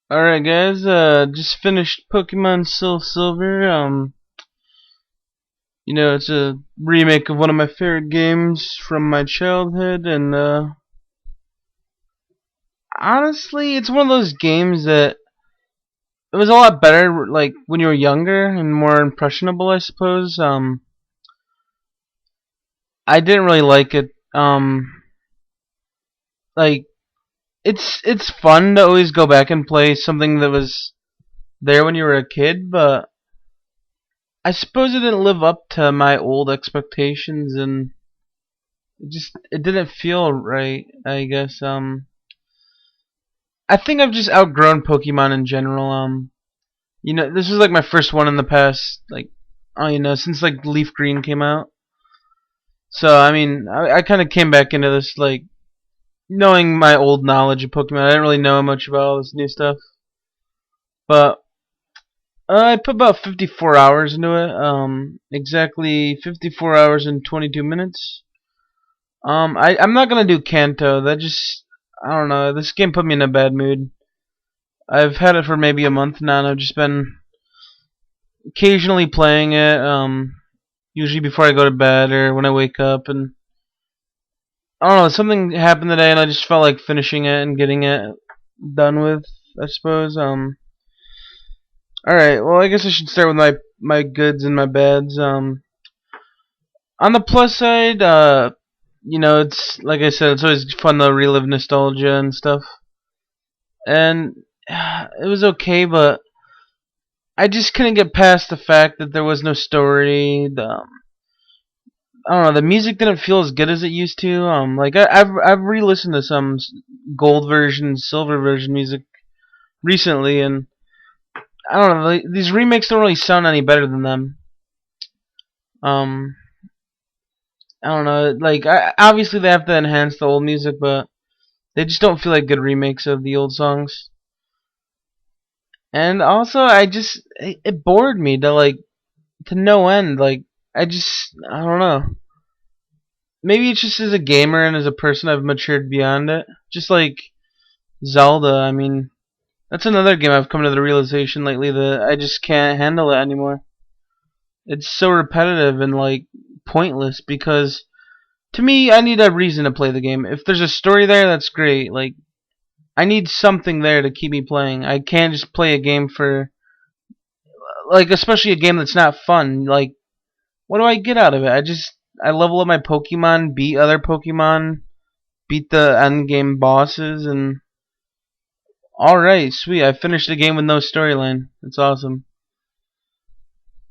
Alright guys, just finished Pokemon Soul Silver. It's a remake of one of my favorite games from my childhood, and honestly, it's one of those games that it was a lot better like when you were younger and more impressionable, I suppose. I didn't really like it. Like it's fun to always go back and play something that was there when you were a kid, but I suppose it didn't live up to my old expectations, and it didn't feel right, I guess. I think I've just outgrown Pokemon in general. This was like my first one in the past, like, since like Leaf Green came out. So I mean, I kind of came back into this like knowing my old knowledge of Pokemon. I didn't really know much about all this new stuff, but I put about 54 hours into it. Exactly 54 hours and 22 minutes. I'm not gonna do Kanto. I don't know. This game put me in a bad mood. I've had it for maybe a month now, and I've just been occasionally playing it. Usually before I go to bed or when I wake up, and I don't know. Something happened today, and I just felt like finishing it and getting it done with, I suppose. All right. Well, I guess I should start with my goods and my bads. On the plus side, it's like I said, it's always fun to relive nostalgia and stuff. And it was okay, but I just couldn't get past the fact that there was no story. I don't know, the music didn't feel as good as it used to. I've re-listened to some gold version, silver version music recently, and I don't know, these remakes don't really sound any better than them. Um, I don't know, obviously they have to enhance the old music, but they just don't feel like good remakes of the old songs. And also, it bored me to no end. I don't know. Maybe it's just as a gamer and as a person I've matured beyond it. Just like Zelda, I mean, that's another game I've come to the realization lately that I just can't handle it anymore. It's so repetitive and like pointless because to me, I need a reason to play the game. If there's a story there, that's great. Like, I need something there to keep me playing. I can't just play a game for especially a game that's not fun. Like, what do I get out of it? I level up my Pokemon, beat other Pokemon, beat the end game bosses, and alright, sweet. I finished the game with no storyline. That's awesome.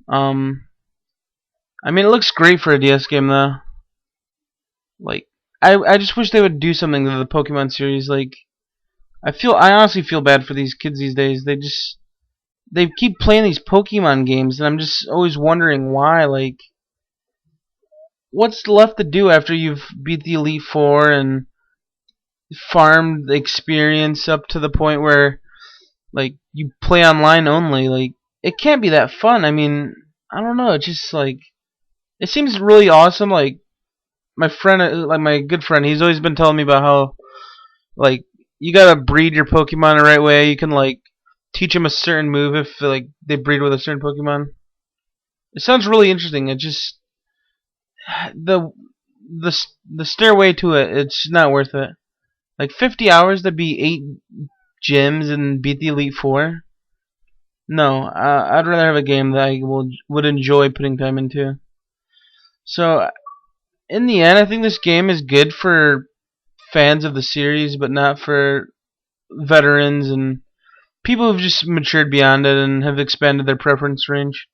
Um, I mean, it looks great for a DS game though. Like, I just wish they would do something to the Pokemon series. Like, I honestly feel bad for these kids these days. They keep playing these Pokemon games, and I'm just always wondering why. Like, what's left to do after you've beat the Elite Four and farmed the experience up to the point where like you play online only? Like, it can't be that fun. I mean, I don't know. It's just like it seems really awesome. Like my good friend, he's always been telling me about how like you gotta breed your Pokemon the right way. You can like teach them a certain move if like they breed with a certain Pokemon. It sounds really interesting. It just the the stairway to it. It's not worth it. Like 50 hours to be 8 gyms and beat the Elite Four. No, I'd rather have a game that would enjoy putting time into. So in the end, I think this game is good for fans of the series, but not for veterans and people who've just matured beyond it and have expanded their preference range.